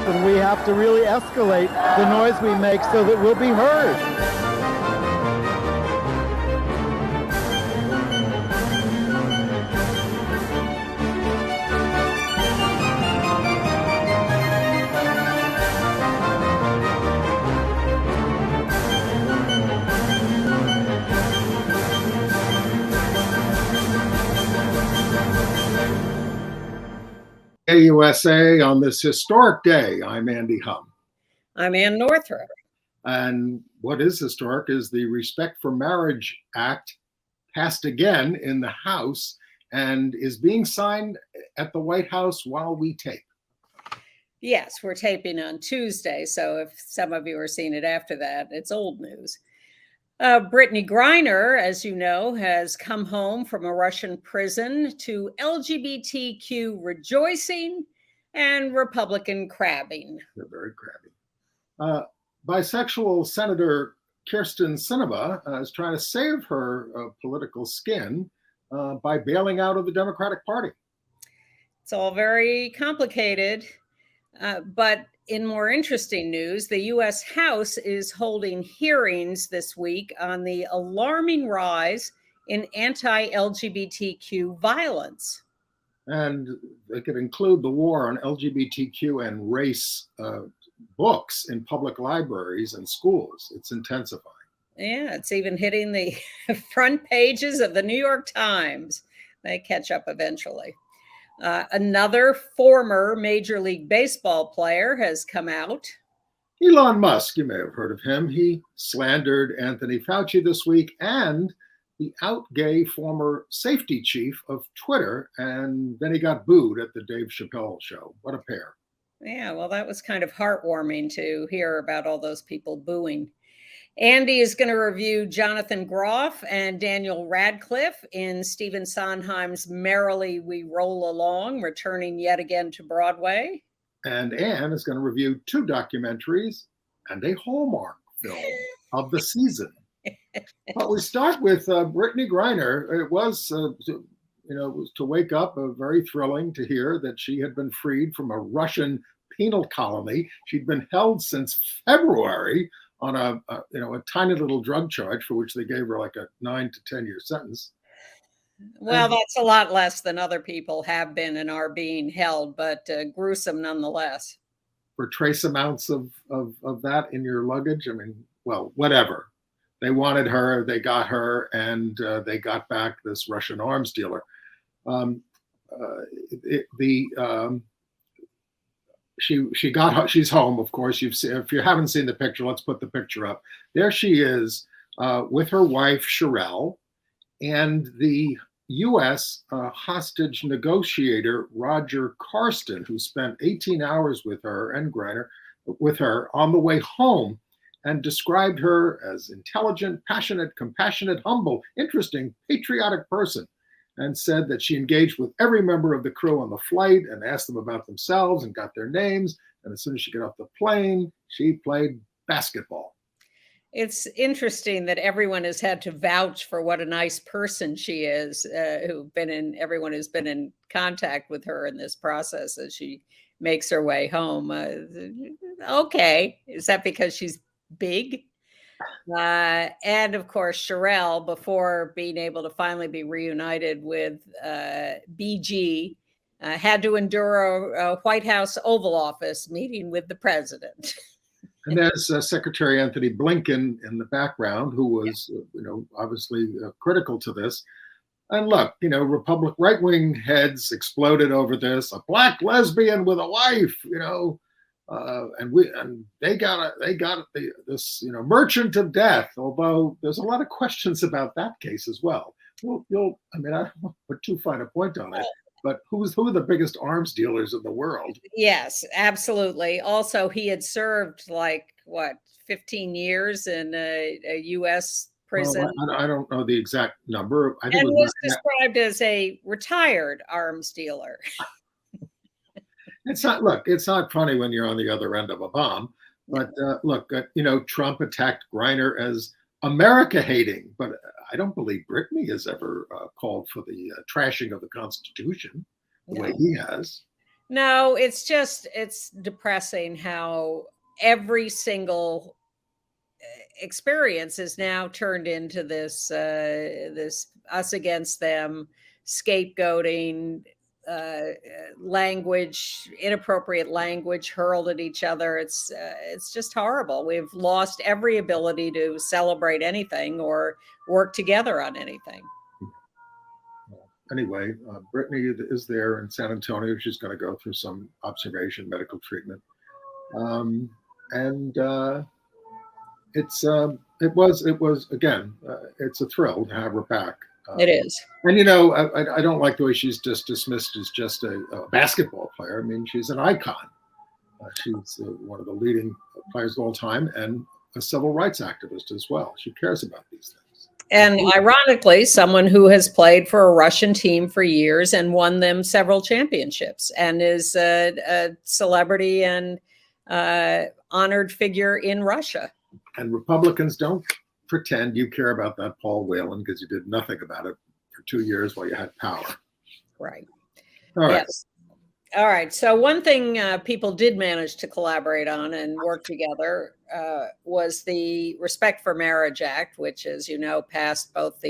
and we have to really escalate the noise we make so that we'll be heard. USA on this historic day. I'm Andy Hum. I'm Ann Northrup. And what is historic is the Respect for Marriage Act passed again in the House and is being signed at the White House while we tape. Yes, we're taping on Tuesday, so if some of you are seeing it after that, it's old news. Brittney Griner, as you know, has come home from a Russian prison to LGBTQ rejoicing and Republican crabbing. They're very crabby. Bisexual Senator Kyrsten Sinema is trying to save her political skin by bailing out of the Democratic Party. It's all very complicated, but in more interesting news, the U.S. House is holding hearings this week on the alarming rise in anti-LGBTQ violence. And they could include the war on LGBTQ and race books in public libraries and schools. It's intensifying. Yeah, it's even hitting the front pages of the New York Times. They catch up eventually. Another former Major League Baseball player has come out. Elon Musk, you may have heard of him. He slandered Anthony Fauci this week and the out-gay former safety chief of Twitter, and then he got booed at the Dave Chappelle show. What a pair. Yeah, well, that was kind of heartwarming to hear about all those people booing. Andy is going to review Jonathan Groff and Daniel Radcliffe in Stephen Sondheim's Merrily We Roll Along, returning yet again to Broadway. And Anne is going to review 2 documentaries and a Hallmark film of the season. But we start with Brittney Griner. It was, to wake up, very thrilling to hear that she had been freed from a Russian penal colony. She'd been held since February on a tiny little drug charge for which they gave her like a 9 to 10 year sentence. Well, that's a lot less than other people have been and are being held, but gruesome nonetheless. For trace amounts of that in your luggage? I mean, well, whatever. They wanted her, they got her, and they got back this Russian arms dealer. She's home, of course. If you haven't seen the picture, let's put the picture up. There she is with her wife, Sherelle, and the U.S. Hostage negotiator, Roger Kyrsten, who spent 18 hours with her and Griner, with her on the way home, and described her as intelligent, passionate, compassionate, humble, interesting, patriotic person, and said that she engaged with every member of the crew on the flight and asked them about themselves and got their names. And as soon as she got off the plane, she played basketball. It's interesting that everyone has had to vouch for what a nice person she is, everyone who's been in contact with her in this process as she makes her way home. Okay, is that because she's big? And of course, Sherelle, before being able to finally be reunited with BG, had to endure a White House Oval Office meeting with the president. And there's Secretary Anthony Blinken in the background, who was, obviously critical to this. And look, right-wing heads exploded over this. A black lesbian with a wife, and they got this merchant of death. Although there's a lot of questions about that case as well. I don't want to put too fine a point on it, but who are the biggest arms dealers in the world? Yes, absolutely. Also, he had served 15 years in a U.S. prison. Well, I don't know the exact number. I think and was described as a retired arms dealer. It's not funny when you're on the other end of a bomb, but Trump attacked Griner as America hating, but I don't believe Brittney has ever called for the trashing of the Constitution the way he has. No, it's depressing how every single experience is now turned into this us against them, scapegoating, language, inappropriate language hurled at each other. It's just horrible. We've lost every ability to celebrate anything or work together on anything. Anyway, Brittney is there in San Antonio. She's going to go through some observation medical treatment. And it was again, it's a thrill to have her back. It is. And, you know, I don't like the way she's just dismissed as just a basketball player. I mean, she's an icon. She's one of the leading players of all time and a civil rights activist as well. She cares about these things. And ironically, someone who has played for a Russian team for years and won them several championships and is a celebrity and honored figure in Russia. And Republicans don't pretend you care about that Paul Whelan because you did nothing about it for 2 years while you had power. Right. All right. Yes. All right. So one thing people did manage to collaborate on and work together was the Respect for Marriage Act, which, as you know, passed both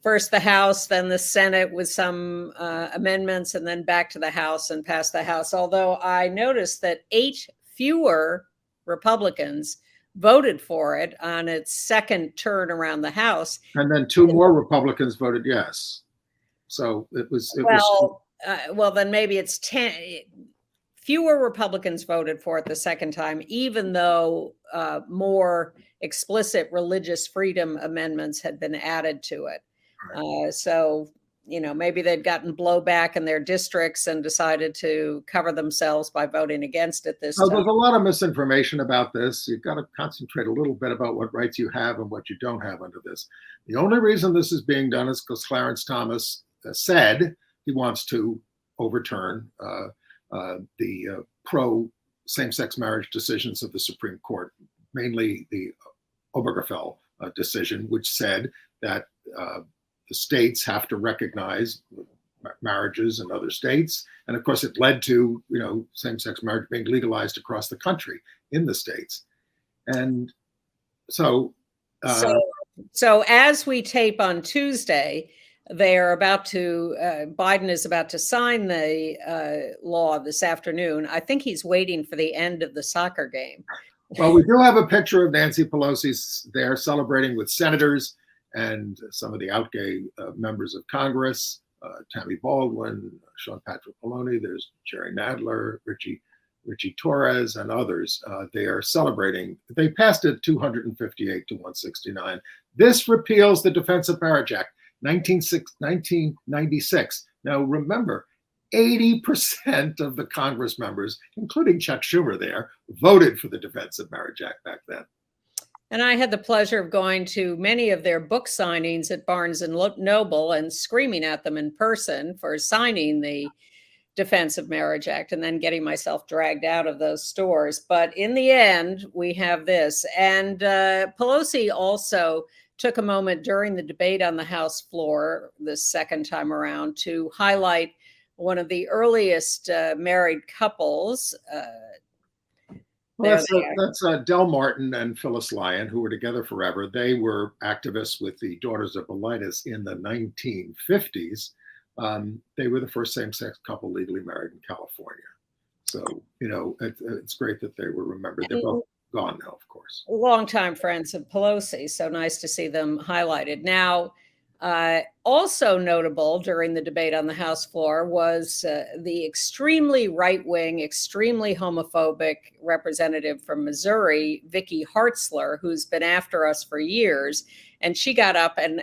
first the House, then the Senate with some amendments, and then back to the House and passed the House. Although I noticed that 8 fewer Republicans voted for it on its second turn around the House. And then 2 more Republicans voted yes. So it was. Well, then maybe it's 10. Fewer Republicans voted for it the second time, even though more explicit religious freedom amendments had been added to it. So, you know, maybe they'd gotten blowback in their districts and decided to cover themselves by voting against it this time. There's a lot of misinformation about this. You've got to concentrate a little bit about what rights you have and what you don't have under this. The only reason this is being done is because Clarence Thomas said he wants to overturn the pro same-sex marriage decisions of the Supreme Court, mainly the Obergefell decision, which said that the states have to recognize marriages in other states. And of course, it led to, you know, same-sex marriage being legalized across the country in the states. And so as we tape on Tuesday, they are about to, Biden is about to sign the law this afternoon. I think he's waiting for the end of the soccer game. Well, we do have a picture of Nancy Pelosi there celebrating with senators and some of the out gay members of Congress, Tammy Baldwin, Sean Patrick Maloney, there's Jerry Nadler, Richie Torres, and others. They are celebrating. They passed it 258 to 169. This repeals the Defense of Marriage Act, 1996. Now, remember, 80% of the Congress members, including Chuck Schumer there, voted for the Defense of Marriage Act back then. And I had the pleasure of going to many of their book signings at Barnes and Noble and screaming at them in person for signing the Defense of Marriage Act and then getting myself dragged out of those stores. But in the end, we have this. And Pelosi also took a moment during the debate on the House floor the second time around to highlight one of the earliest married couples. That's Del Martin and Phyllis Lyon, who were together forever. They were activists with the Daughters of Bilitis in the 1950s. They were the first same-sex couple legally married in California. So, you know, it's great that they were remembered. They're both gone now, of course. Longtime friends of Pelosi. So nice to see them highlighted. Now, also notable during the debate on the House floor was the extremely right-wing, extremely homophobic representative from Missouri, Vicky Hartzler, who's been after us for years. And she got up and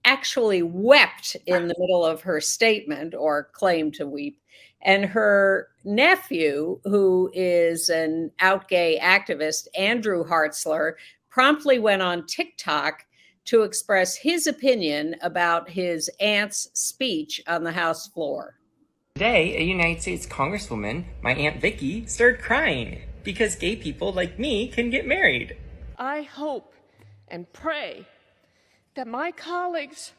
actually wept in the middle of her statement, or claimed to weep. And her nephew, who is an out gay activist, Andrew Hartzler, promptly went on TikTok to express his opinion about his aunt's speech on the House floor. Today, a United States Congresswoman, my Aunt Vicky, started crying because gay people like me can get married. I hope and pray that my colleagues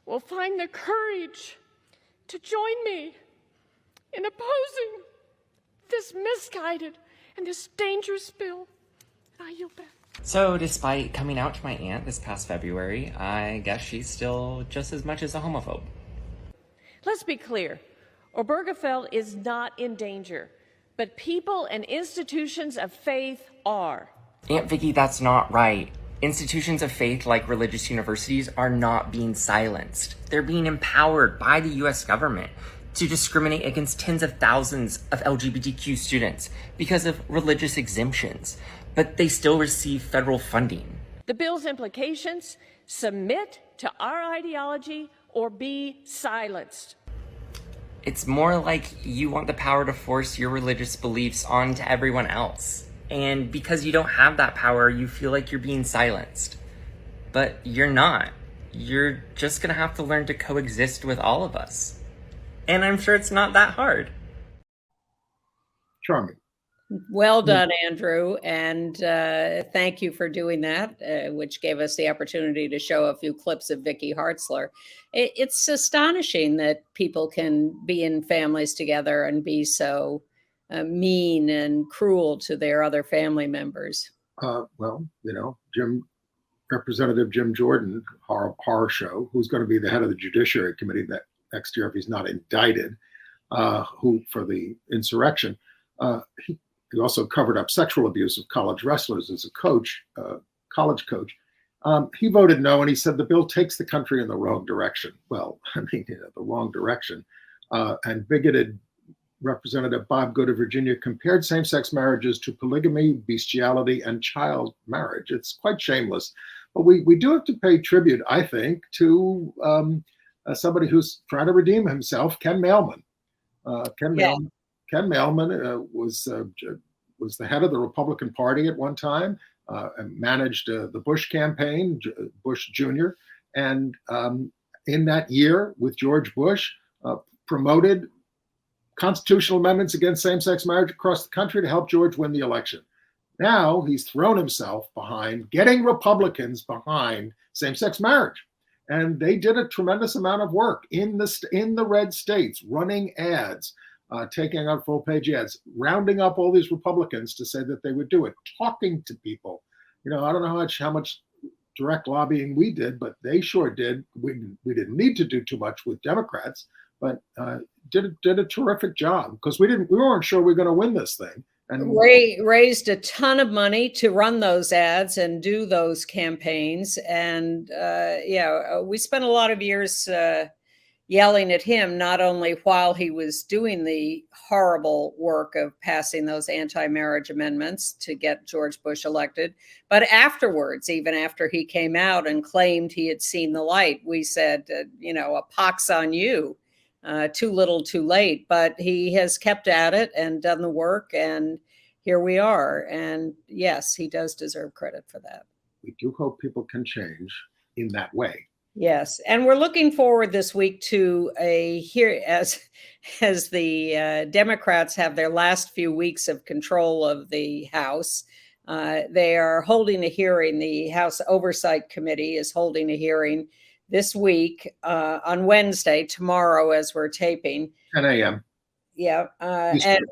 will find the courage to join me in opposing this misguided and this dangerous bill. I yield back. So despite coming out to my aunt this past February, I guess she's still just as much as a homophobe. Let's be clear. Obergefell is not in danger, but people and institutions of faith are. Aunt Vicky, that's not right. Institutions of faith like religious universities are not being silenced. They're being empowered by the US government to discriminate against tens of thousands of LGBTQ students because of religious exemptions, but they still receive federal funding. The bill's implications: submit to our ideology or be silenced. It's more like you want the power to force your religious beliefs onto everyone else. And because you don't have that power, you feel like you're being silenced. But you're not. You're just gonna have to learn to coexist with all of us. And I'm sure it's not that hard. Charming. Well done, Andrew, and thank you for doing that, which gave us the opportunity to show a few clips of Vicky Hartzler. It's astonishing that people can be in families together and be so mean and cruel to their other family members. Well, Representative Jim Jordan, horror show, who's going to be the head of the Judiciary Committee that next year if he's not indicted, who for the insurrection. He also covered up sexual abuse of college wrestlers as a coach, college coach. He voted no, and he said the bill takes the country in the wrong direction. Well, I mean, the wrong direction. And bigoted Representative Bob Good of Virginia compared same-sex marriages to polygamy, bestiality, and child marriage. It's quite shameless. But we do have to pay tribute, I think, to somebody who's trying to redeem himself, Ken Mailman. Ken Mailman was the head of the Republican Party at one time, and managed the Bush campaign, Bush Jr., and in that year with George Bush, promoted constitutional amendments against same-sex marriage across the country to help George win the election. Now he's thrown himself behind getting Republicans behind same-sex marriage. And they did a tremendous amount of work in the red states, running ads, taking out full-page ads, rounding up all these Republicans to say that they would do it, talking to people. I don't know how much direct lobbying we did, but they sure did. We didn't need to do too much with Democrats, but did a terrific job because we weren't sure we were going to win this thing. And raised a ton of money to run those ads and do those campaigns. And we spent a lot of years yelling at him, not only while he was doing the horrible work of passing those anti-marriage amendments to get George Bush elected, but afterwards, even after he came out and claimed he had seen the light, we said, a pox on you. Too little, too late. But he has kept at it and done the work, and here we are. And yes, he does deserve credit for that. We do hope people can change in that way. Yes, and we're looking forward this week to as the Democrats have their last few weeks of control of the House. They are holding a hearing. The House Oversight Committee is holding a hearing this week on Wednesday, tomorrow, as we're taping. 10 a.m. Yeah. And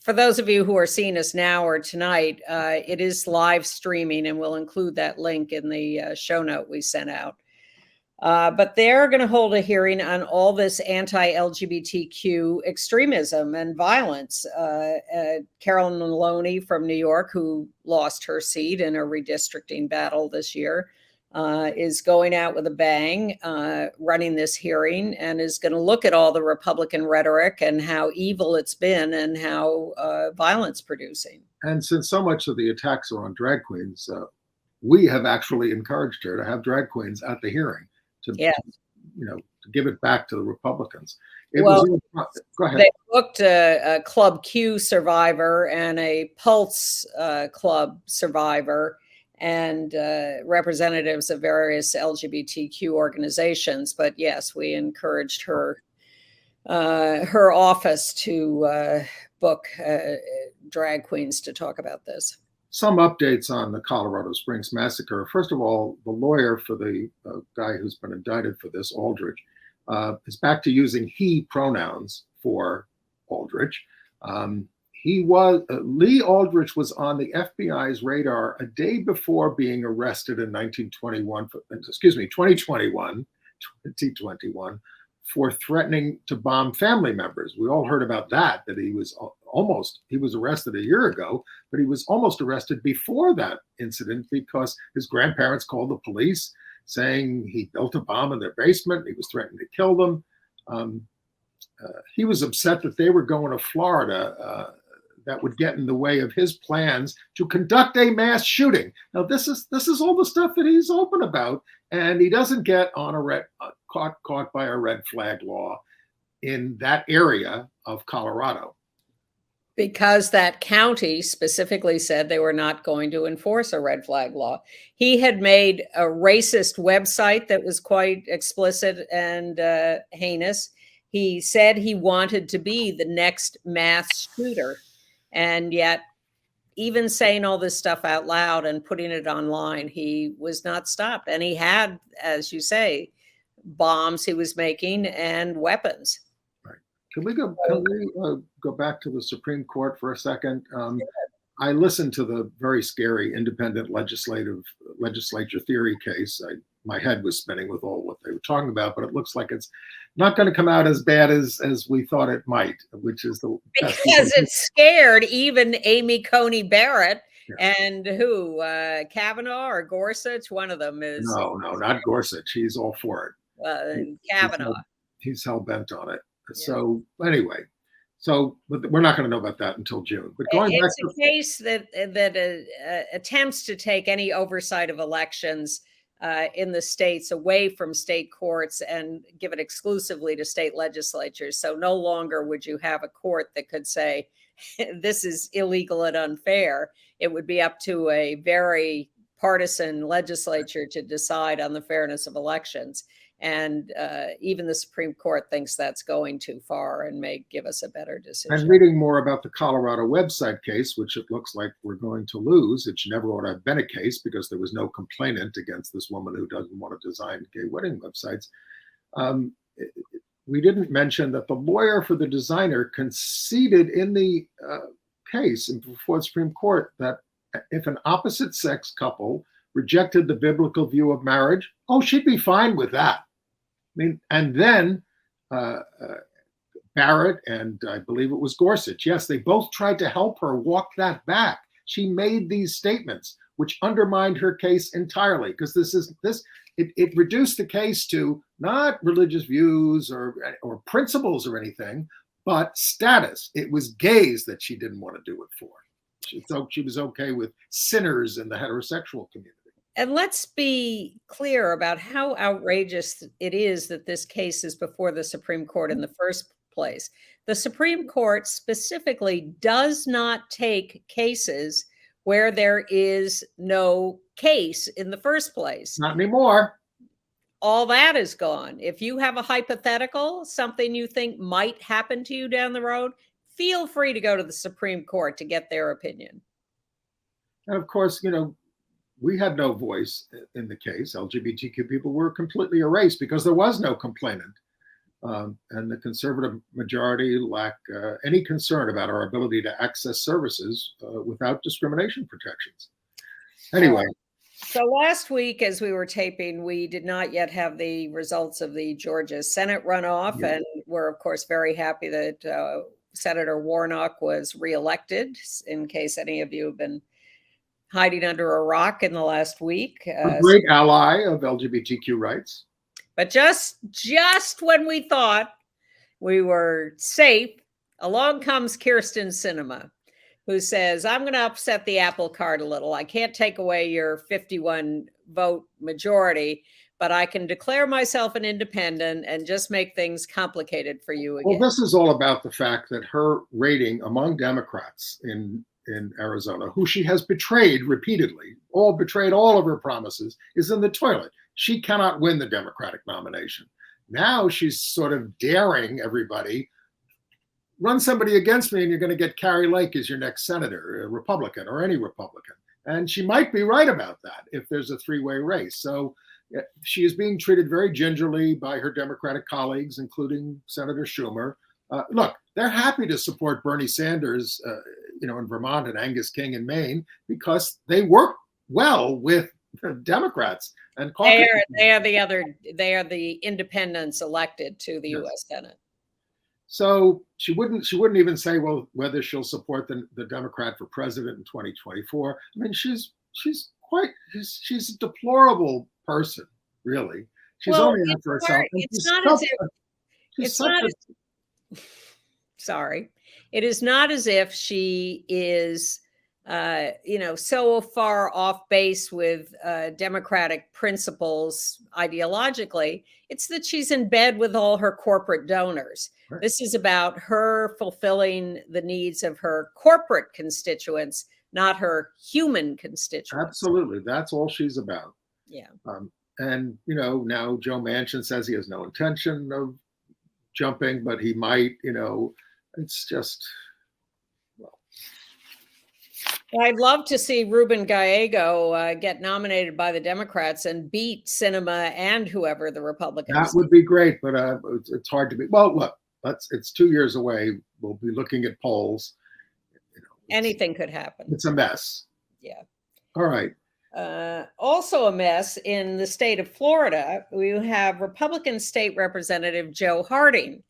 for those of you who are seeing us now or tonight, it is live streaming, and we'll include that link in the show note we sent out. But they're going to hold a hearing on all this anti-LGBTQ extremism and violence. Carolyn Maloney from New York, who lost her seat in a redistricting battle this year, is going out with a bang, running this hearing, and is going to look at all the Republican rhetoric and how evil it's been and how violence producing. And since so much of the attacks are on drag queens, we have actually encouraged her to have drag queens at the hearing to give it back to the Republicans. Go ahead. They booked a Club Q survivor and a Pulse Club survivor, and representatives of various LGBTQ organizations. But yes, we encouraged her office to book drag queens to talk about this. Some updates on the Colorado Springs massacre. First of all, the lawyer for the guy who's been indicted for this, Aldridge, is back to using he pronouns for Aldrich. Lee Aldrich was on the FBI's radar a day before being arrested in 2021 for threatening to bomb family members. We all heard about that he was arrested a year ago, but he was almost arrested before that incident because his grandparents called the police saying he built a bomb in their basement. He was threatening to kill them. He was upset that they were going to Florida. That would get in the way of his plans to conduct a mass shooting. Now, this is all the stuff that he's open about, and he doesn't get on caught by a red flag law in that area of Colorado. Because that county specifically said they were not going to enforce a red flag law. He had made a racist website that was quite explicit and heinous. He said he wanted to be the next mass shooter. And yet, even saying all this stuff out loud and putting it online, he was not stopped. And he had, as you say, bombs he was making and weapons. Right. Can we go back to the Supreme Court for a second? I listened to the very scary independent legislature theory case. My head was spinning with all what they were talking about, but it looks like it's not going to come out as bad as we thought it might, which is the best because it scared even Amy Coney Barrett and Kavanaugh or Gorsuch. One of them is no, not Gorsuch. He's all for it. Kavanaugh. He's hell bent on it. Yeah. So anyway, but we're not going to know about that until June. But it's a case that attempts to take any oversight of elections in the states away from state courts and give it exclusively to state legislatures. So no longer would you have a court that could say this is illegal and unfair. It would be up to a very partisan legislature to decide on the fairness of elections. And even the Supreme Court thinks that's going too far and may give us a better decision. I'm reading more about the Colorado website case, which it looks like we're going to lose. It never ought to have been a case because there was no complainant against this woman who doesn't want to design gay wedding websites. We didn't mention that the lawyer for the designer conceded in the case before the Supreme Court that if an opposite sex couple rejected the biblical view of marriage, she'd be fine with that. I mean, and then Barrett and I believe it was Gorsuch. Yes, they both tried to help her walk that back. She made these statements which undermined her case entirely because it reduced the case to not religious views or principles or anything, but status. It was gays that she didn't want to do it for. She was okay with sinners in the heterosexual community. And let's be clear about how outrageous it is that this case is before the Supreme Court in the first place. The Supreme Court specifically does not take cases where there is no case in the first place. Not anymore. All that is gone. If you have a hypothetical, something you think might happen to you down the road, feel free to go to the Supreme Court to get their opinion. And of course, we had no voice in the case. LGBTQ people were completely erased because there was no complainant. And the conservative majority lacked any concern about our ability to access services without discrimination protections. Anyway. So last week, as we were taping, we did not yet have the results of the Georgia Senate runoff. Yeah. And we're, of course, very happy that Senator Warnock was reelected, in case any of you have been hiding under a rock in the last week. A great ally of LGBTQ rights. But just when we thought we were safe, along comes Kyrsten Sinema, who says, I'm going to upset the apple cart a little. I can't take away your 51 vote majority, but I can declare myself an independent and just make things complicated for you again. Well, this is all about the fact that her rating among Democrats in Arizona, who she has betrayed repeatedly, betrayed all of her promises, is in the toilet. She cannot win the Democratic nomination. Now she's sort of daring everybody, run somebody against me and you're going to get Carrie Lake as your next senator, a Republican or any Republican. And she might be right about that if there's a three-way race. So she is being treated very gingerly by her Democratic colleagues, including Senator Schumer. Look, they're happy to support Bernie Sanders, in Vermont, and Angus King in Maine, because they work well with the Democrats and caucus. They are the independents elected to the U.S. Senate. So she wouldn't even say, well, whether she'll support the Democrat for president in 2024. I mean, she's a deplorable person, really. She's only after herself. It is not as if she is, so far off base with democratic principles ideologically. It's that she's in bed with all her corporate donors. Right. This is about her fulfilling the needs of her corporate constituents, not her human constituents. Absolutely. That's all she's about. Yeah. And, now Joe Manchin says he has no intention of jumping, but he might, it's just, well. I'd love to see Ruben Gallego get nominated by the Democrats and beat Sinema and whoever the Republicans. That would be great, but it's hard to be. Well, look, it's 2 years away. We'll be looking at polls. Anything could happen. It's a mess. Yeah. All right. Also a mess in the state of Florida. We have Republican State Representative Joe Harding.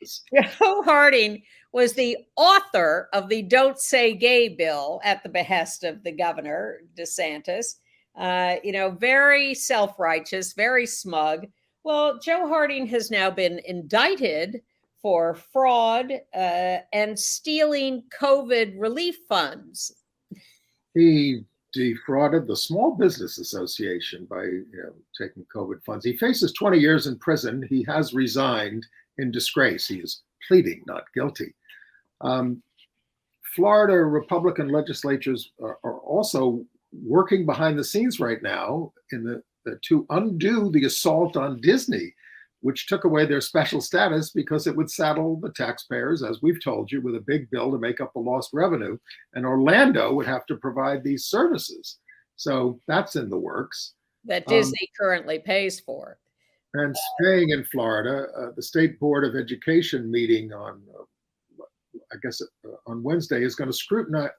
Joe Harding was the author of the Don't Say Gay bill at the behest of the governor, DeSantis. Very self-righteous, very smug. Well, Joe Harding has now been indicted for fraud and stealing COVID relief funds. He defrauded the Small Business Association by taking COVID funds. He faces 20 years in prison. He has resigned in disgrace. He is pleading not guilty. Florida Republican legislatures are also working behind the scenes right now to undo the assault on Disney, which took away their special status because it would saddle the taxpayers, as we've told you, with a big bill to make up the lost revenue. And Orlando would have to provide these services. So that's in the works. That Disney currently pays for. And staying in Florida, the State Board of Education meeting on Wednesday is going to scrutinize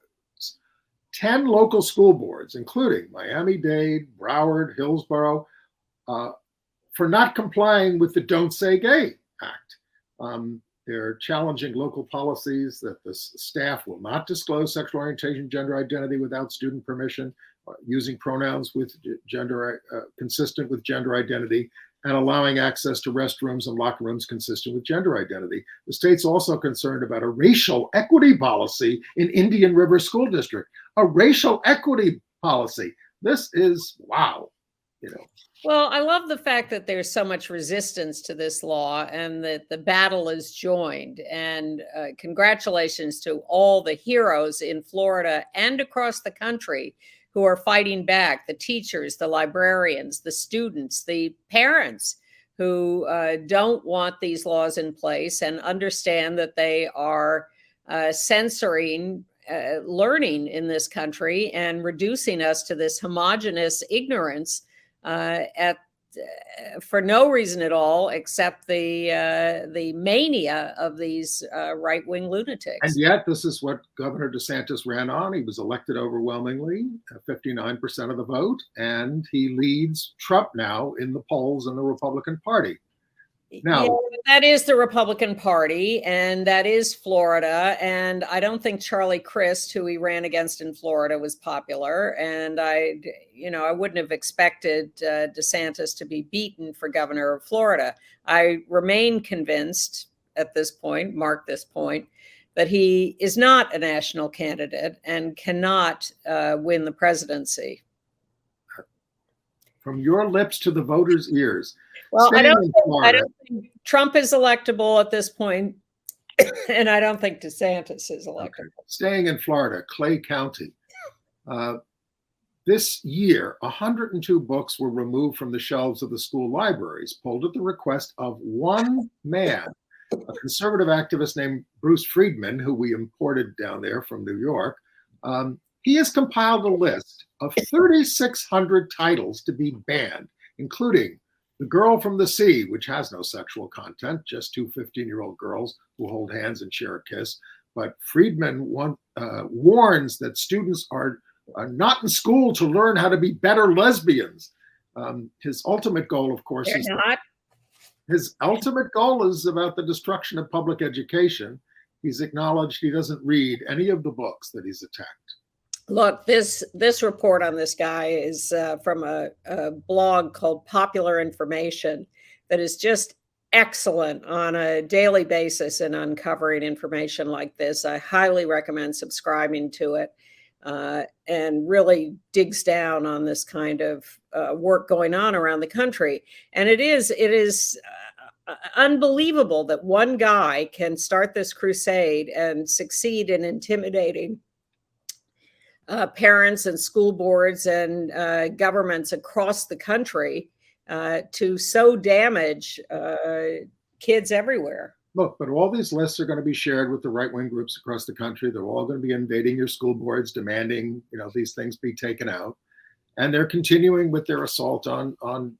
10 local school boards, including Miami-Dade, Broward, Hillsborough, for not complying with the Don't Say Gay Act. They're challenging local policies that the staff will not disclose sexual orientation, gender identity without student permission, using pronouns with gender consistent with gender identity, and allowing access to restrooms and locker rooms consistent with gender identity. The state's also concerned about a racial equity policy in Indian River School District. A racial equity policy. This is wow. Well, I love the fact that there's so much resistance to this law and that the battle is joined. And congratulations to all the heroes in Florida and across the country who are fighting back, the teachers, the librarians, the students, the parents who don't want these laws in place and understand that they are censoring learning in this country and reducing us to this homogenous ignorance for no reason at all, except the mania of these right-wing lunatics. And yet, this is what Governor DeSantis ran on. He was elected overwhelmingly, 59% of the vote, and he leads Trump now in the polls in the Republican Party. Now, that is the Republican Party, and that is Florida. And I don't think Charlie Crist, who he ran against in Florida, was popular. And I wouldn't have expected DeSantis to be beaten for governor of Florida. I remain convinced at this point, mark this point, that he is not a national candidate and cannot win the presidency. From your lips to the voters' ears. Well, I don't think Trump is electable at this point, and I don't think DeSantis is electable. Okay. Staying in Florida, Clay County. This year, 102 books were removed from the shelves of the school libraries, pulled at the request of one man, a conservative activist named Bruce Friedman, who we imported down there from New York. He has compiled a list of 3,600 titles to be banned, including The Girl from the Sea, which has no sexual content, just two 15-year-old girls who hold hands and share a kiss. But Friedman warns that students are not in school to learn how to be better lesbians. His ultimate goal, of course, They're is not. his ultimate goal is about the destruction of public education. He's acknowledged he doesn't read any of the books that he's attacked. Look, this report on this guy is from a blog called Popular Information that is just excellent on a daily basis in uncovering information like this. I highly recommend subscribing to it and really digs down on this kind of work going on around the country. And it is unbelievable that one guy can start this crusade and succeed in intimidating parents and school boards and governments across the country to so damage kids everywhere. Look, but all these lists are going to be shared with the right-wing groups across the country. They're all going to be invading your school boards, demanding, these things be taken out. And they're continuing with their assault on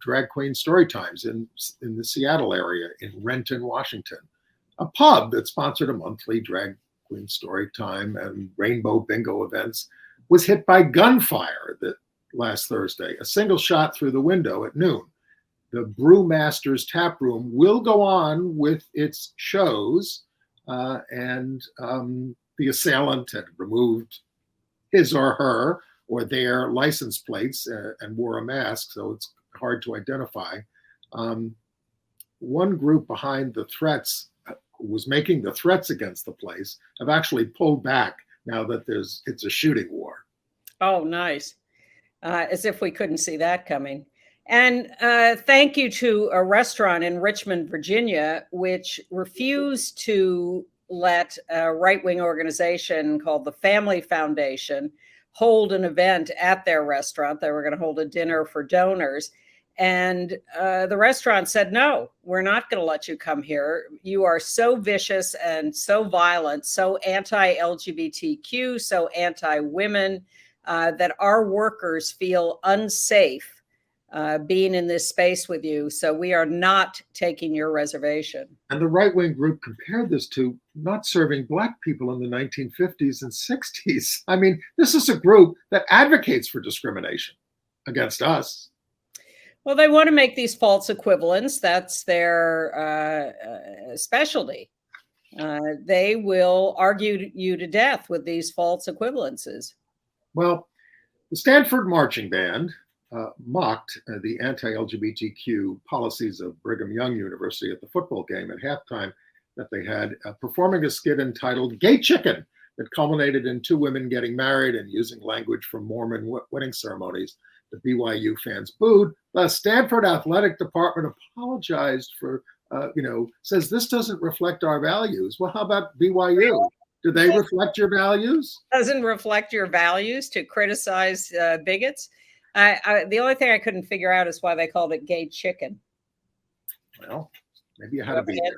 drag queen story times in the Seattle area, in Renton, Washington, a pub that sponsored a monthly drag queen story time and rainbow bingo events, was hit by gunfire last Thursday, a single shot through the window at noon. The Brewmaster's Tap Room will go on with its shows, and the assailant had removed his or her or their license plates and wore a mask, so it's hard to identify. One group behind the threats, who was making the threats against the place, have actually pulled back now that it's a shooting war. Oh, nice. As if we couldn't see that coming. And thank you to a restaurant in Richmond, Virginia, which refused to let a right-wing organization called the Family Foundation hold an event at their restaurant. They were going to hold a dinner for donors. And the restaurant said, no, we're not going to let you come here. You are so vicious and so violent, so anti-LGBTQ, so anti-women, that our workers feel unsafe being in this space with you. So we are not taking your reservation. And the right-wing group compared this to not serving Black people in the 1950s and 60s. I mean, this is a group that advocates for discrimination against us. Well, they want to make these false equivalents. That's their specialty. They will argue you to death with these false equivalences. Well, the Stanford Marching Band mocked the anti-LGBTQ policies of Brigham Young University at the football game at halftime that they had, performing a skit entitled Gay Chicken that culminated in two women getting married and using language from Mormon wedding ceremonies. The BYU fans booed. The Stanford Athletic Department apologized for, says this doesn't reflect our values. Well, how about BYU? Do they reflect your values? Doesn't reflect your values to criticize bigots. The only thing I couldn't figure out is why they called it Gay Chicken. Well, maybe you had to be there.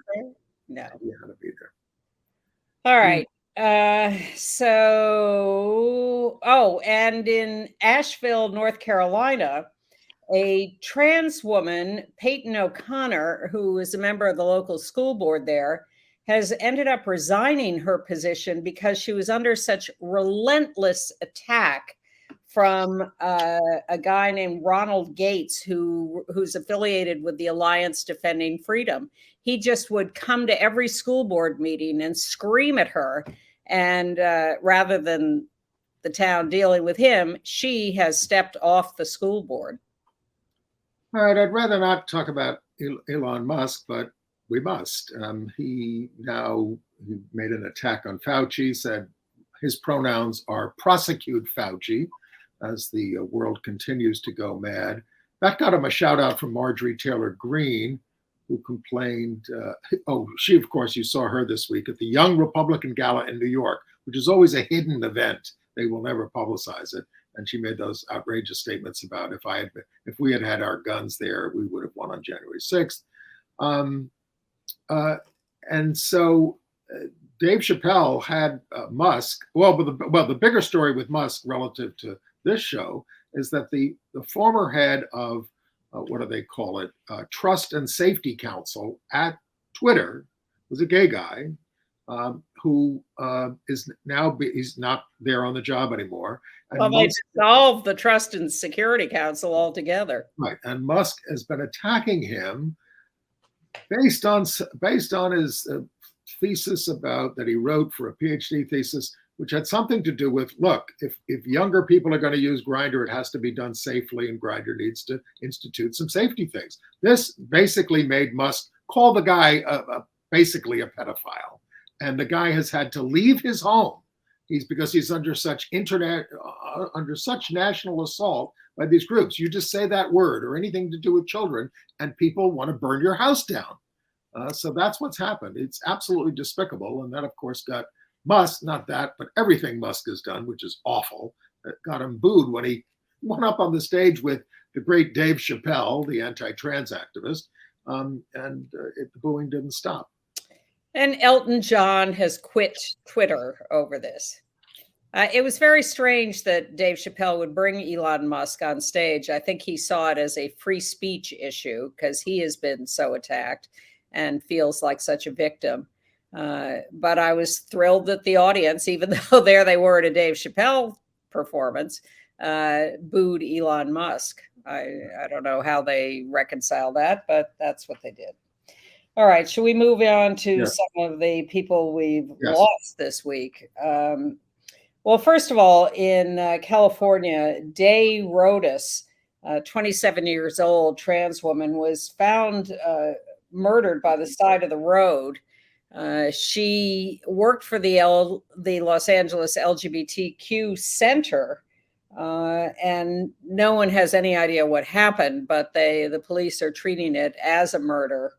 No. Maybe you had to be there. All right. And in Asheville, North Carolina, a trans woman, Peyton O'Connor, who is a member of the local school board there, has ended up resigning her position because she was under such relentless attack from a guy named Ronald Gates, who's affiliated with the Alliance Defending Freedom. He just would come to every school board meeting and scream at her. And rather than the town dealing with him, she has stepped off the school board. All right, I'd rather not talk about Elon Musk, but we must. He made an attack on Fauci, said his pronouns are prosecute Fauci, as the world continues to go mad. That got him a shout out from Marjorie Taylor Greene, who complained. She, of course, you saw her this week at the Young Republican Gala in New York, which is always a hidden event. They will never publicize it. And she made those outrageous statements about if we had had our guns there, we would have won on January 6th. And so Dave Chappelle had Musk. The bigger story with Musk relative to this show is that the former head of what do they call it? Trust and Safety Council at Twitter. Was a gay guy who is now he's not there on the job anymore. And Well, they dissolved the Trust and Security Council altogether. Right, and Musk has been attacking him based on his thesis about that he wrote for a PhD thesis, which had something to do with, look, if younger people are going to use Grindr, it has to be done safely, and Grindr needs to institute some safety things. This basically made Musk call the guy basically a pedophile, and the guy has had to leave his home. Because he's under such national assault by these groups. You just say that word or anything to do with children, and people want to burn your house down. So that's what's happened. It's absolutely despicable, and that, of course, got Musk, not that, but everything Musk has done, which is awful, got him booed when he went up on the stage with the great Dave Chappelle, the anti-trans activist, and the booing didn't stop. And Elton John has quit Twitter over this. It was very strange that Dave Chappelle would bring Elon Musk on stage. I think he saw it as a free speech issue because he has been so attacked and feels like such a victim. But I was thrilled that the audience, even though there they were at a Dave Chappelle performance, booed Elon Musk. I don't know how they reconcile that, but that's what they did. All right, should we move on to some of the people we've lost this week? Well, first of all, in California, Day Rodas, 27 years old, trans woman, was found murdered by the side of the road. She worked for the Los Angeles LGBTQ Center, and no one has any idea what happened, but the police are treating it as a murder.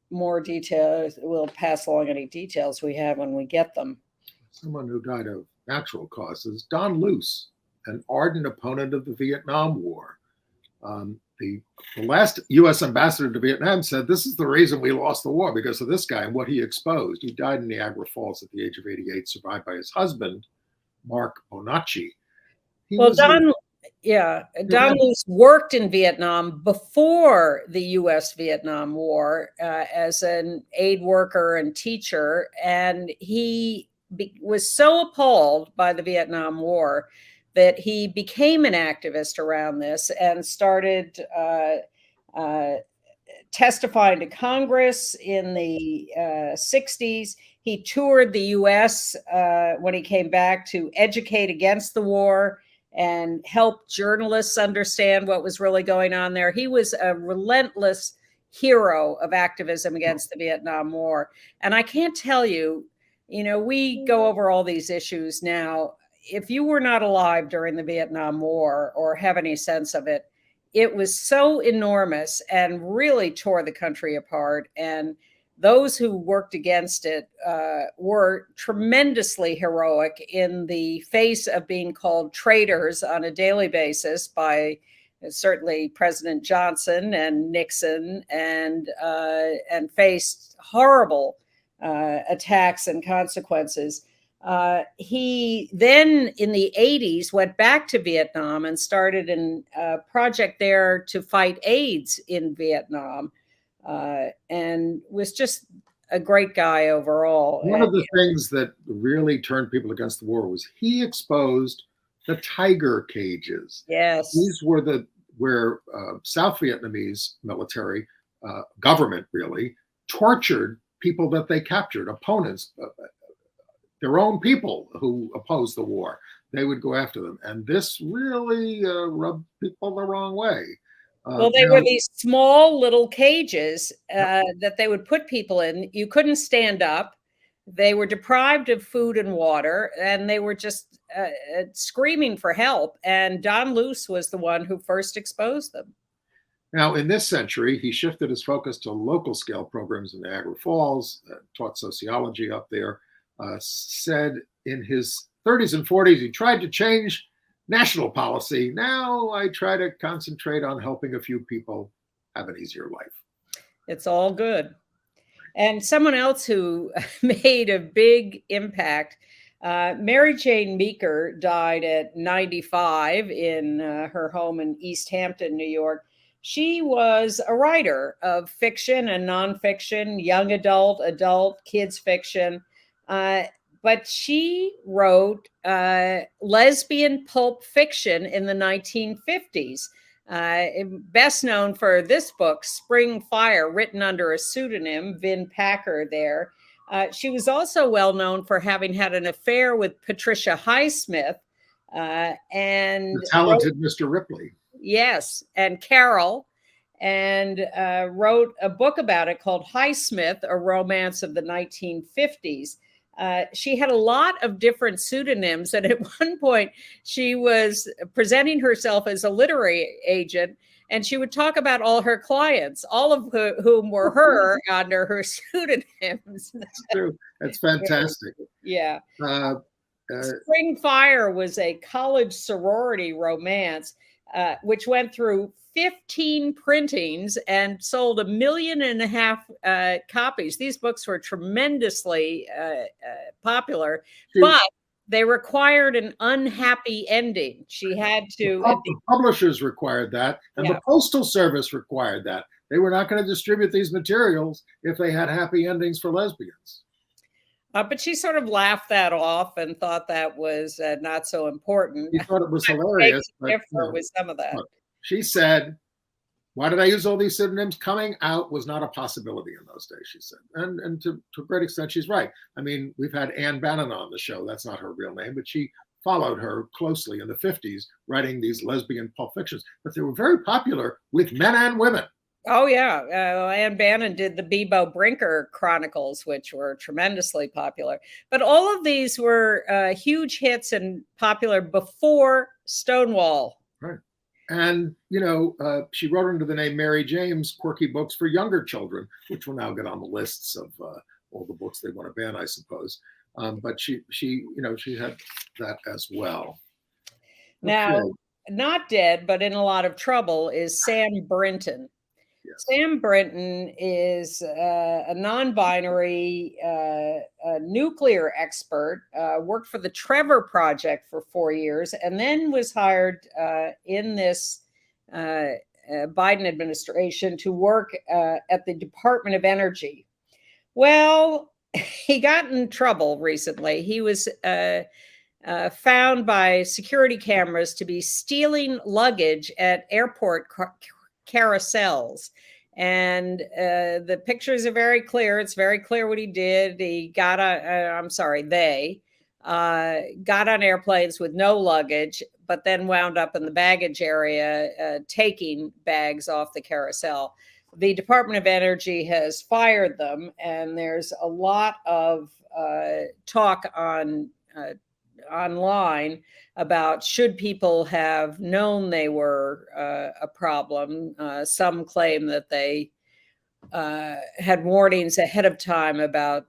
More details, we'll pass along any details we have when we get them. Someone who died of natural causes, Don Luce, an ardent opponent of the Vietnam War. The last U.S. ambassador to Vietnam said, this is the reason we lost the war, because of this guy and what he exposed. He died in Niagara Falls at the age of 88, survived by his husband, Mark Bonacci. Don Luce worked in Vietnam before the U.S.-Vietnam War as an aid worker and teacher, and he was so appalled by the Vietnam War that he became an activist around this and started testifying to Congress in the 60s. He toured the U.S. When he came back to educate against the war and help journalists understand what was really going on there. He was a relentless hero of activism against the Vietnam War. And I can't tell you, we go over all these issues now. If you were not alive during the Vietnam War or have any sense of it, it was so enormous and really tore the country apart. And those who worked against it were tremendously heroic in the face of being called traitors on a daily basis by certainly President Johnson and Nixon, and faced horrible attacks and consequences. He then in the 80s went back to Vietnam and started a project there to fight AIDS in Vietnam. And was just a great guy overall. One of the things that really turned people against the war was he exposed the tiger cages. Yes. These were where South Vietnamese military government really tortured people that they captured, opponents, their own people who opposed the war. They would go after them. And this really rubbed people the wrong way. Well, they were these small little cages that they would put people in. You couldn't stand up. They were deprived of food and water, and they were just screaming for help. And Don Luce was the one who first exposed them. Now, in this century, he shifted his focus to local scale programs in Niagara Falls, taught sociology up there, said in his 30s and 40s, he tried to change national policy. Now I try to concentrate on helping a few people have an easier life. It's all good. And someone else who made a big impact, Mary Jane Meeker died at 95 in her home in East Hampton, New York. She was a writer of fiction and nonfiction, young adult, kids fiction. But she wrote lesbian pulp fiction in the 1950s. Best known for this book, Spring Fire, written under a pseudonym, Vin Packer there. She was also well known for having had an affair with Patricia Highsmith. And the talented Mr. Ripley. Yes, and Carol, and wrote a book about it called Highsmith, A Romance of the 1950s. She had a lot of different pseudonyms, and at one point she was presenting herself as a literary agent, and she would talk about all her clients, all of whom were her under her pseudonyms. That's true. That's fantastic. Yeah. Spring Fire was a college sorority romance, which went through 15 printings and sold 1.5 million copies. These books were tremendously popular, but they required an unhappy ending. She had to. The publishers required that, and the Postal Service required that. They were not going to distribute these materials if they had happy endings for lesbians. But she sort of laughed that off and thought that was not so important. She thought it was hilarious. But, with some of that. Look, she said, why did I use all these pseudonyms? Coming out was not a possibility in those days, she said. And to a great extent, she's right. I mean, we've had Anne Bannon on the show. That's not her real name, but she followed her closely in the 50s, writing these lesbian pulp fictions. But they were very popular with men and women. Oh, yeah. Anne Bannon did the Bebo Brinker Chronicles, which were tremendously popular. But all of these were huge hits and popular before Stonewall. Right. And, she wrote under the name Mary James quirky books for younger children, which will now get on the lists of all the books they want to ban, I suppose. But she had that as well. Now, not dead, but in a lot of trouble is Sam Brinton. Yes. Sam Brinton is a non-binary nuclear expert, worked for the Trevor Project for 4 years, and then was hired in this Biden administration to work at the Department of Energy. Well, he got in trouble recently. He was found by security cameras to be stealing luggage at airport carousels. And the pictures are very clear. It's very clear what he did. He got they got on airplanes with no luggage, but then wound up in the baggage area taking bags off the carousel. The Department of Energy has fired them, and there's a lot of talk online about should people have known they were a problem. Some claim that they had warnings ahead of time about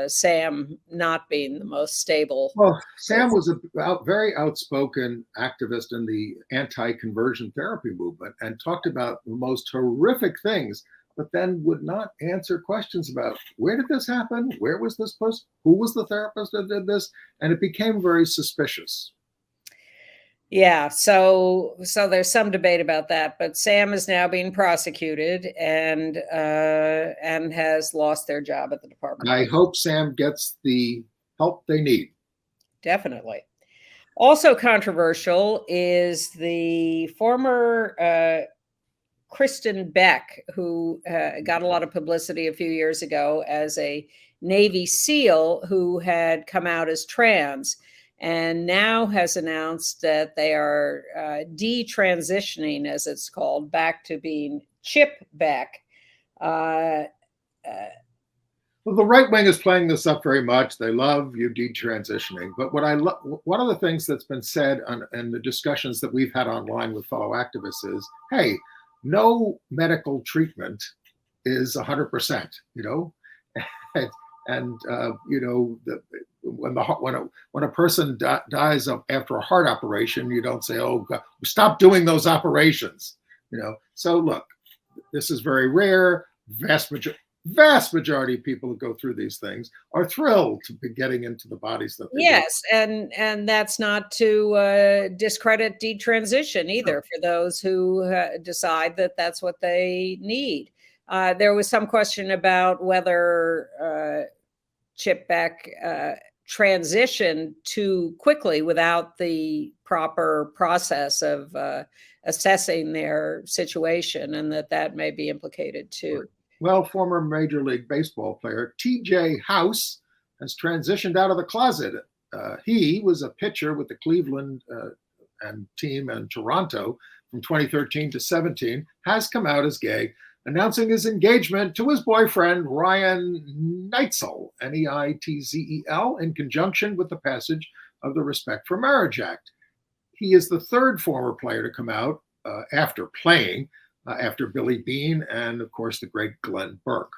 Sam not being the most stable. Well, Sam was a very outspoken activist in the anti-conversion therapy movement and talked about the most horrific things, but then would not answer questions about where did this happen? Where was this person? Who was the therapist that did this? And it became very suspicious. Yeah, so there's some debate about that, but Sam is now being prosecuted and has lost their job at the department. I hope Sam gets the help they need. Definitely. Also controversial is the former Kyrsten Beck, who got a lot of publicity a few years ago as a Navy SEAL who had come out as trans, and now has announced that they are detransitioning, as it's called, back to being Chip Beck. Well, the right wing is playing this up very much. They love you detransitioning. But one of the things that's been said in the discussions that we've had online with fellow activists is, hey, no medical treatment is 100%, and when a person dies after a heart operation, you don't say, "Oh, God, stop doing those operations." So look, this is very rare. vast majority of people who go through these things are thrilled to be getting into the bodies that they do. Yes, and that's not to discredit detransition either for those who decide that that's what they need. There was some question about whether Chip Beck transitioned too quickly without the proper process of assessing their situation, and that may be implicated too. Well, former Major League Baseball player T.J. House has transitioned out of the closet. He was a pitcher with the Cleveland and team in Toronto from 2013 to 17, has come out as gay, announcing his engagement to his boyfriend, Ryan Neitzel, Neitzel, in conjunction with the passage of the Respect for Marriage Act. He is the third former player to come out after playing, after Billy Beane and, of course, the great Glenn Burke.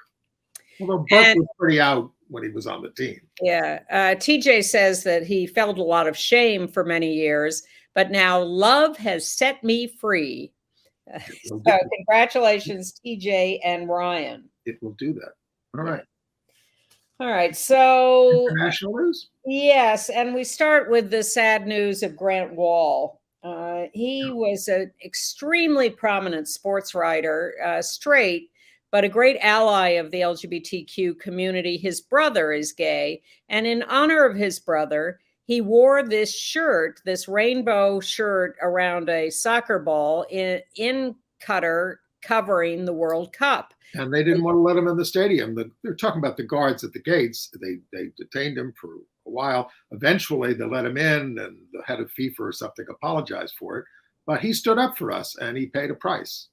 Although Burke was pretty out when he was on the team. Yeah. TJ says that he felt a lot of shame for many years, but now love has set me free. So congratulations, TJ and Ryan. It will do that. All right. All right. So international news? Yes. And we start with the sad news of Grant Wall. He was an extremely prominent sports writer, straight, but a great ally of the LGBTQ community. His brother is gay. And in honor of his brother, he wore this shirt, this rainbow shirt around a soccer ball in Qatar, covering the World Cup. And they didn't want to let him in the stadium. They're talking about the guards at the gates. They detained him for a while. Eventually, they let him in, and the head of FIFA or something apologized for it. But he stood up for us, and he paid a price.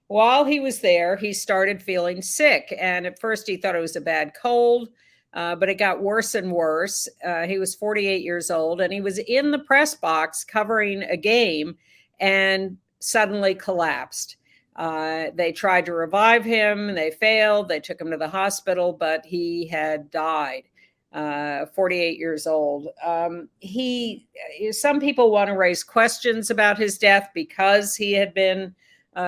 While he was there, he started feeling sick. And at first, he thought it was a bad cold. But it got worse and worse. He was 48 years old, and he was in the press box covering a game and suddenly collapsed. They tried to revive him. They failed. They took him to the hospital, but he had died, 48 years old. Some people want to raise questions about his death because he had been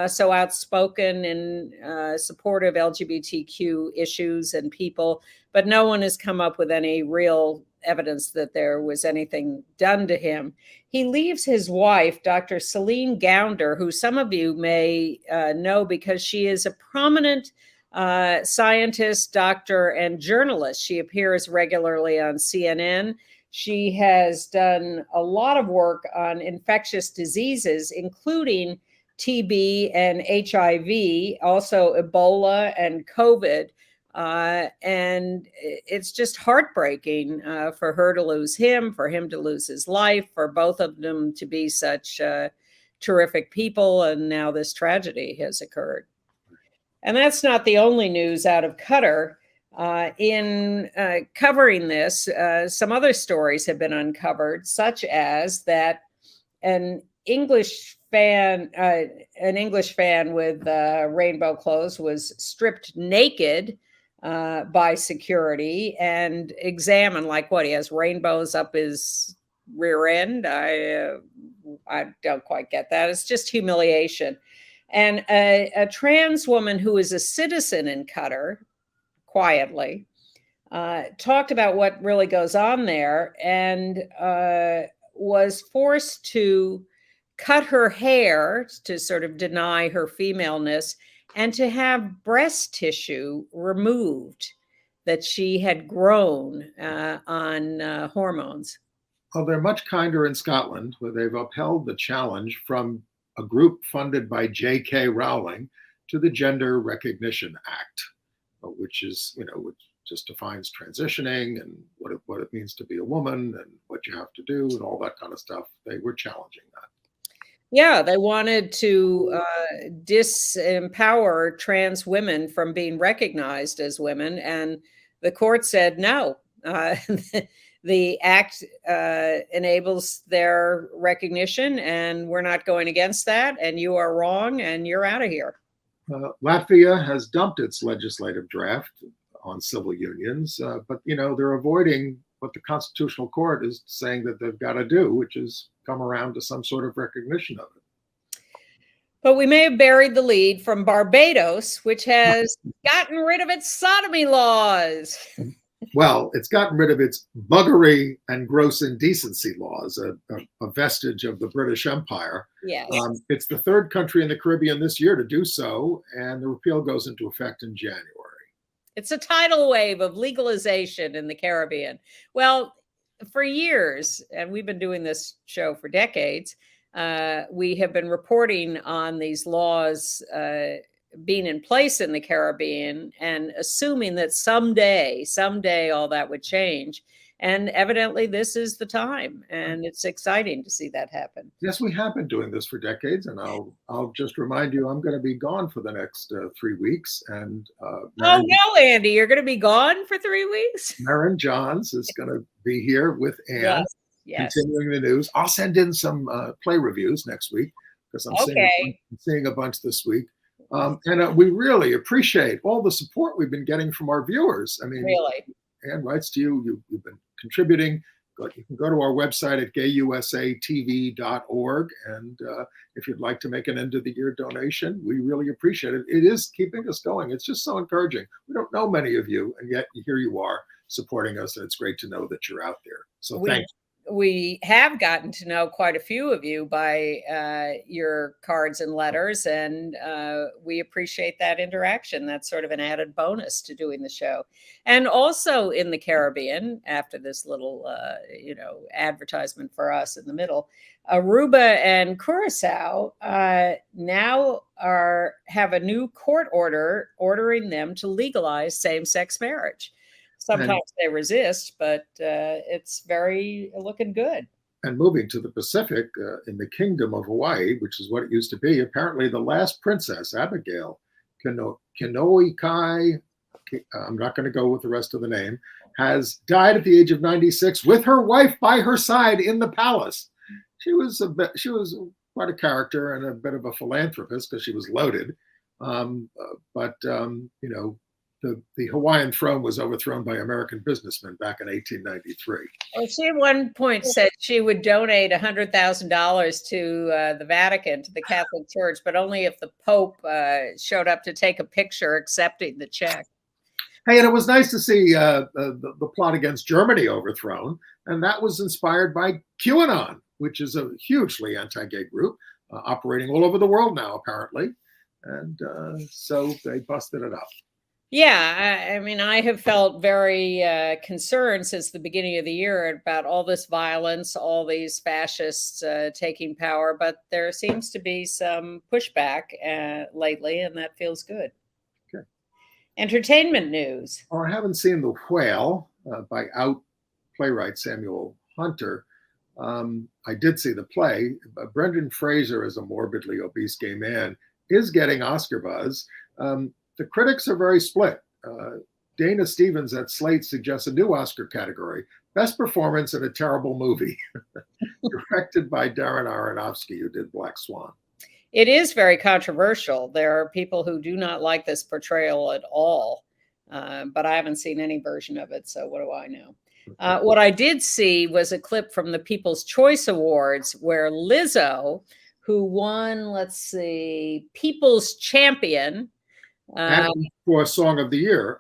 so outspoken in support of LGBTQ issues and people, but no one has come up with any real evidence that there was anything done to him. He leaves his wife, Dr. Celine Gounder, who some of you may know because she is a prominent scientist, doctor, and journalist. She appears regularly on CNN. She has done a lot of work on infectious diseases, including TB and HIV, also Ebola and COVID. And it's just heartbreaking for her to lose him, for him to lose his life, for both of them to be such terrific people. And now this tragedy has occurred. And that's not the only news out of Qatar. In covering this, some other stories have been uncovered, such as that an English fan with rainbow clothes was stripped naked by security and examined, like what, he has rainbows up his rear end. I don't quite get that. It's just humiliation. And a trans woman who is a citizen in Qatar, quietly, talked about what really goes on there, and was forced to cut her hair to sort of deny her femaleness, and to have breast tissue removed that she had grown on hormones. Well, they're much kinder in Scotland, where they've upheld the challenge from a group funded by J.K. Rowling to the Gender Recognition Act, which is, which just defines transitioning and what it means to be a woman and what you have to do and all that kind of stuff. They were challenging that. Yeah, they wanted to disempower trans women from being recognized as women, and the court said no. The act enables their recognition, and we're not going against that, and you are wrong, and you're out of here. Latvia has dumped its legislative draft on civil unions, but they're avoiding what the Constitutional Court is saying that they've got to do, which is come around to some sort of recognition of it. But we may have buried the lead from Barbados, which has gotten rid of its sodomy laws. Well, it's gotten rid of its buggery and gross indecency laws, a vestige of the British Empire. Yes. It's the third country in the Caribbean this year to do so, and the repeal goes into effect in January. It's a tidal wave of legalization in the Caribbean. Well, for years, and we've been doing this show for decades, we have been reporting on these laws being in place in the Caribbean and assuming that someday all that would change. And evidently this is the time, and it's exciting to see that happen. Yes, we have been doing this for decades, and I'll just remind you, I'm going to be gone for the next 3 weeks. And oh no, Andy, you're going to be gone for 3 weeks? Maren Johns is going to be here with Anne, yes. continuing the news. I'll send in some play reviews next week because I'm seeing a bunch this week. And we really appreciate all the support we've been getting from our viewers. I mean, really, Anne writes to you. You've been contributing. You can go to our website at gayusatv.org. And if you'd like to make an end of the year donation, we really appreciate it. It is keeping us going. It's just so encouraging. We don't know many of you, and yet here you are supporting us. And it's great to know that you're out there. So thank you. We have gotten to know quite a few of you by your cards and letters, and we appreciate that interaction. That's sort of an added bonus to doing the show. And also in the Caribbean, after this little, advertisement for us in the middle, Aruba and Curacao now have a new court order ordering them to legalize same-sex marriage. Sometimes they resist, but it's very looking good. And moving to the Pacific, in the Kingdom of Hawaii, which is what it used to be, apparently the last princess, Abigail Kinoikai, I'm not going to go with the rest of the name, has died at the age of 96 with her wife by her side in the palace. She was quite a character and a bit of a philanthropist because she was loaded. The Hawaiian throne was overthrown by American businessmen back in 1893. Well, she at one point said she would donate $100,000 to the Vatican, to the Catholic Church, but only if the Pope showed up to take a picture accepting the check. Hey, and it was nice to see the plot against Germany overthrown, and that was inspired by QAnon, which is a hugely anti-gay group operating all over the world now, apparently. And so they busted it up. Yeah, I mean, I have felt very concerned since the beginning of the year about all this violence, all these fascists taking power, but there seems to be some pushback lately, and that feels good. Okay. Entertainment news. Oh, I haven't seen The Whale by out playwright Samuel Hunter. I did see the play. Brendan Fraser, as a morbidly obese gay man, is getting Oscar buzz. The critics are very split. Dana Stevens at Slate suggests a new Oscar category: best performance in a terrible movie, directed by Darren Aronofsky, who did Black Swan. It is very controversial. There are people who do not like this portrayal at all, but I haven't seen any version of it, so what do I know? What I did see was a clip from the People's Choice Awards where Lizzo, who won, People's Champion, and for Song of the Year,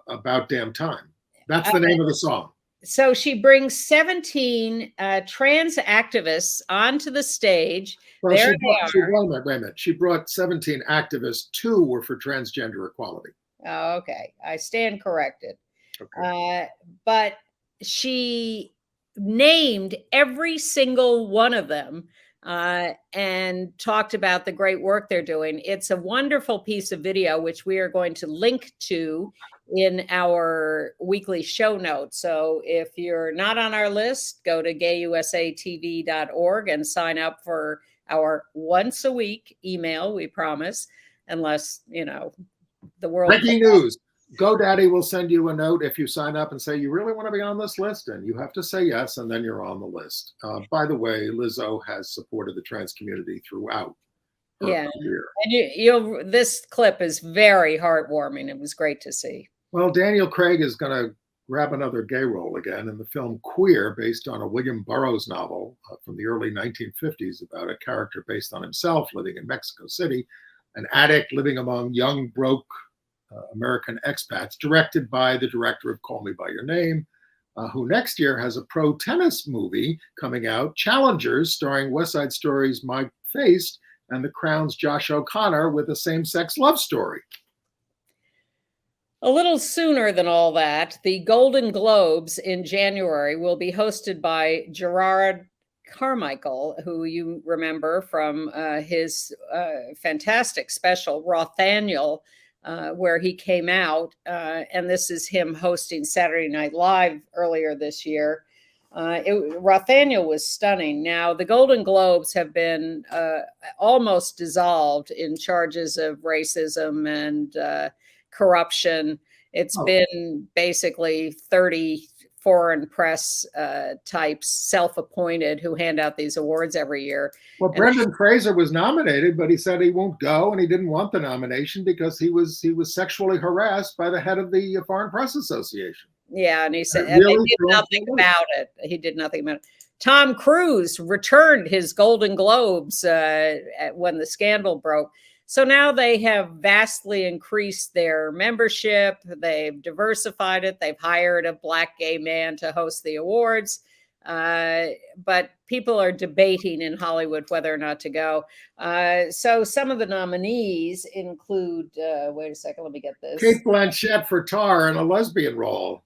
About Damn Time. That's the name of the song. So she brings 17 trans activists onto the stage. Well, wait a minute. She brought 17 activists. 2 were for transgender equality. Oh, okay. I stand corrected. Okay. But she named every single one of them and talked about the great work they're doing. It's a wonderful piece of video, which we are going to link to in our weekly show notes. So if you're not on our list, go to gayusatv.org and sign up for our once a week email, we promise, unless, the world. Breaking news. GoDaddy will send you a note if you sign up and say you really want to be on this list, and you have to say yes, and then you're on the list. By the way, Lizzo has supported the trans community throughout her career. And this clip is very heartwarming. It was great to see. Well, Daniel Craig is going to grab another gay role again in the film Queer, based on a William Burroughs novel from the early 1950s about a character based on himself living in Mexico City, an addict living among young, broke American expats, directed by the director of Call Me By Your Name, who next year has a pro tennis movie coming out, Challengers, starring West Side Story's Mike Faced and The Crown's Josh O'Connor, with a same-sex love story. A little sooner than all that, the Golden Globes in January will be hosted by Gerard Carmichael, who you remember from his fantastic special, Rothaniel, where he came out. And this is him hosting Saturday Night Live earlier this year. Rothaniel was stunning. Now, the Golden Globes have been almost dissolved in charges of racism and corruption. It's been basically 30 foreign press types, self-appointed, who hand out these awards every year. Well, Brendan Fraser was nominated, but he said he won't go, and he didn't want the nomination because he was sexually harassed by the head of the Foreign Press Association. Yeah, and he said and they did nothing about it. He did nothing about it. Tom Cruise returned his Golden Globes when the scandal broke. So now they have vastly increased their membership. They've diversified it. They've hired a Black gay man to host the awards. But people are debating in Hollywood whether or not to go. So some of the nominees include, wait a second, let me get this. Cate Blanchett for Tar in a lesbian role.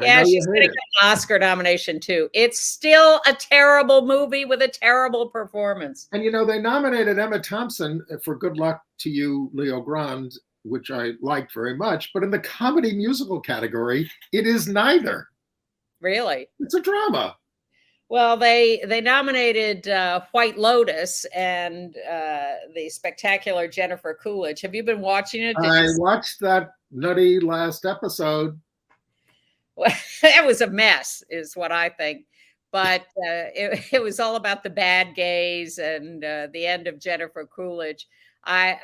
Yeah, she's going to get an Oscar nomination too. It's still a terrible movie with a terrible performance. And you know, they nominated Emma Thompson for Good Luck to You, Leo Grande, which I liked very much. But in the comedy musical category, it is neither. Really? It's a drama. Well, they nominated White Lotus and the spectacular Jennifer Coolidge. Have you been watching it? I watched that nutty last episode. Well, it was a mess, is what I think. But it was all about the bad gays and the end of Jennifer Coolidge. I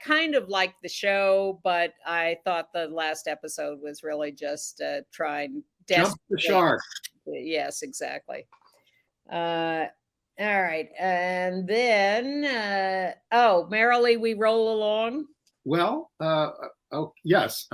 kind of liked the show, but I thought the last episode was really just trying Jump the shark. Yes, exactly. All right. And then, merrily we roll along. Well, yes.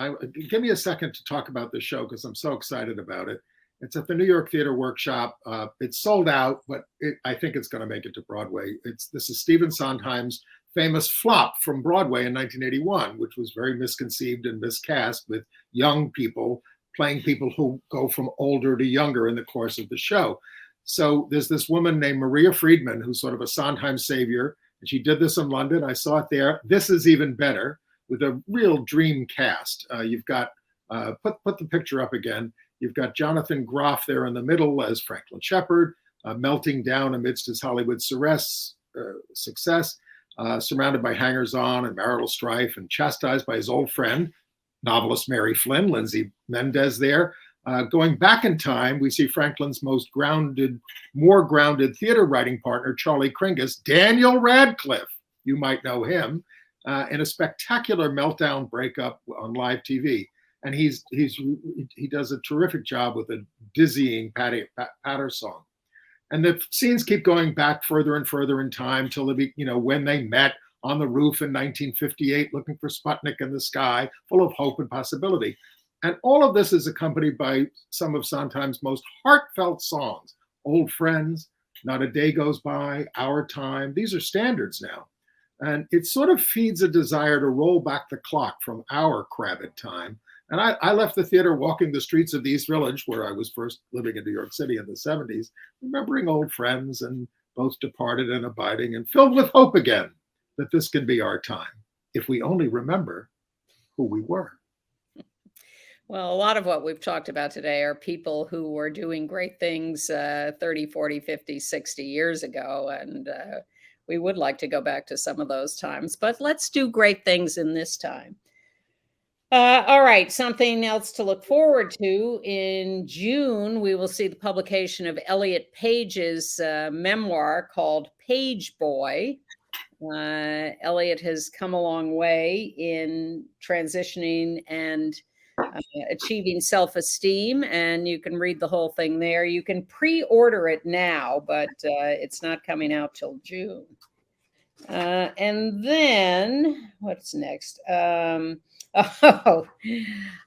Give me a second to talk about this show because I'm so excited about it. It's at the New York Theater Workshop. It's sold out, but I think it's going to make it to Broadway. This is Stephen Sondheim's famous flop from Broadway in 1981, which was very misconceived and miscast, with young people playing people who go from older to younger in the course of the show. So there's this woman named Maria Friedman, who's sort of a Sondheim savior, and she did this in London. I saw it there. This is even better, with a real dream cast. You've got, put the picture up again. You've got Jonathan Groff there in the middle as Franklin Shepard, melting down amidst his Hollywood success, surrounded by hangers-on and marital strife, and chastised by his old friend, novelist Mary Flynn, Lindsay Mendez there. Going back in time, we see Franklin's more grounded theater writing partner, Charlie Kringus, Daniel Radcliffe, you might know him, in a spectacular meltdown breakup on live TV. And he does a terrific job with a dizzying patter song. And the scenes keep going back further and further in time till when they met on the roof in 1958, looking for Sputnik in the sky, full of hope and possibility. And all of this is accompanied by some of Sondheim's most heartfelt songs. Old Friends, Not a Day Goes By, Our Time. These are standards now. And it sort of feeds a desire to roll back the clock from our crabbed time. And I left the theater walking the streets of the East Village, where I was first living in New York City in the 70s, remembering old friends and both departed and abiding, and filled with hope again that this can be our time, if we only remember who we were. Well, a lot of what we've talked about today are people who were doing great things 30, 40, 50, 60 years ago. And we would like to go back to some of those times, but let's do great things in this time. All right, something else to look forward to. In June, we will see the publication of Elliot Page's memoir called Page Boy. Elliot has come a long way in transitioning and Achieving Self-Esteem, and you can read the whole thing there. You can pre-order it now, but it's not coming out till June. And then what's next? Oh,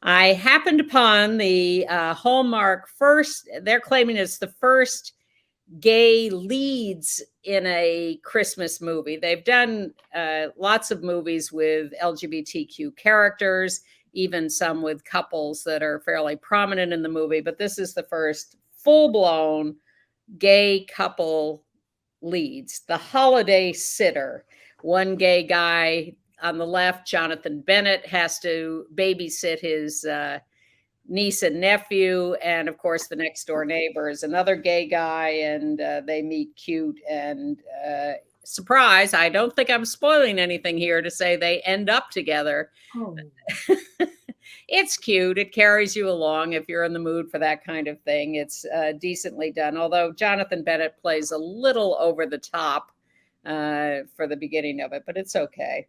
I happened upon the Hallmark first. They're claiming it's the first gay leads in a Christmas movie. They've done lots of movies with LGBTQ characters, even some with couples that are fairly prominent in the movie, but this is the first full-blown gay couple leads. The Holiday Sitter. One gay guy on the left, Jonathan Bennett, has to babysit his niece and nephew, and of course the next door neighbor is another gay guy, and they meet cute, and surprise, I don't think I'm spoiling anything here to say they end up together. Oh. It's cute. It carries you along if you're in the mood for that kind of thing. It's decently done, although Jonathan Bennett plays a little over the top for the beginning of it, but it's okay.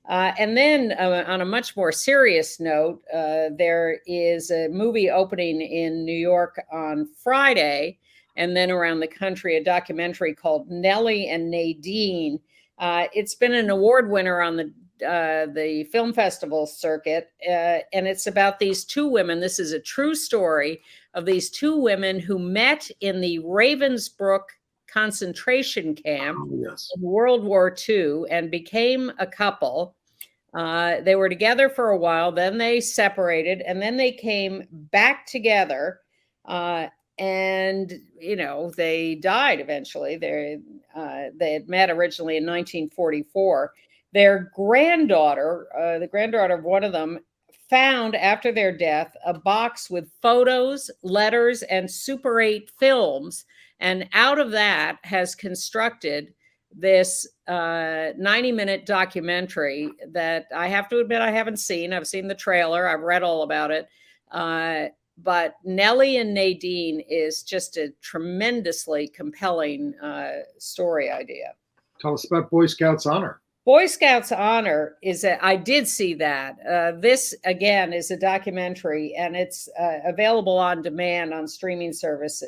And then on a much more serious note, there is a movie opening in New York on Friday, and then around the country, a documentary called Nellie and Nadine. It's been an award winner on the film festival circuit, and it's about these two women. This is a true story of these two women who met in the Ravensbrück concentration camp in World War II and became a couple. They were together for a while, then they separated, and then they came back together, and they died eventually. They had met originally in 1944. Their granddaughter, the granddaughter of one of them, found after their death a box with photos, letters, and Super 8 films, and out of that has constructed this 90-minute documentary that I have to admit I haven't seen. I've seen the trailer. I've read all about it. But Nellie and Nadine is just a tremendously compelling story idea. Tell us about Boy Scouts Honor. Boy Scouts Honor I did see that. This, again, is a documentary, and it's available on demand on streaming services.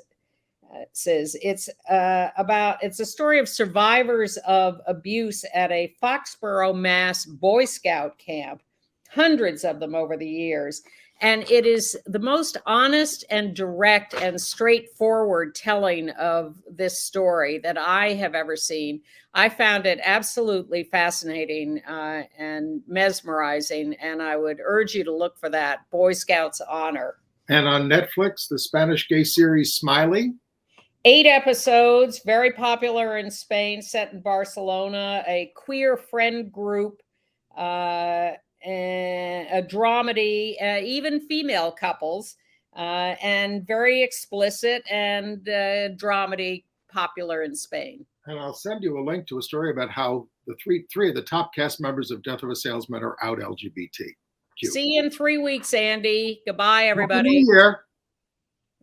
It's a story of survivors of abuse at a Foxborough, Mass. Boy Scout camp, hundreds of them over the years. And it is the most honest and direct and straightforward telling of this story that I have ever seen. I found it absolutely fascinating and mesmerizing, and I would urge you to look for that, Boy Scouts Honor. And on Netflix, the Spanish gay series Smiley. 8 episodes, very popular in Spain, set in Barcelona, a queer friend group, a dramedy, even female couples, and very explicit, and dramedy popular in Spain. And I'll send you a link to a story about how the three of the top cast members of Death of a Salesman are out LGBTQ. See you in 3 weeks, Andy. Goodbye, everybody. Happy New Year.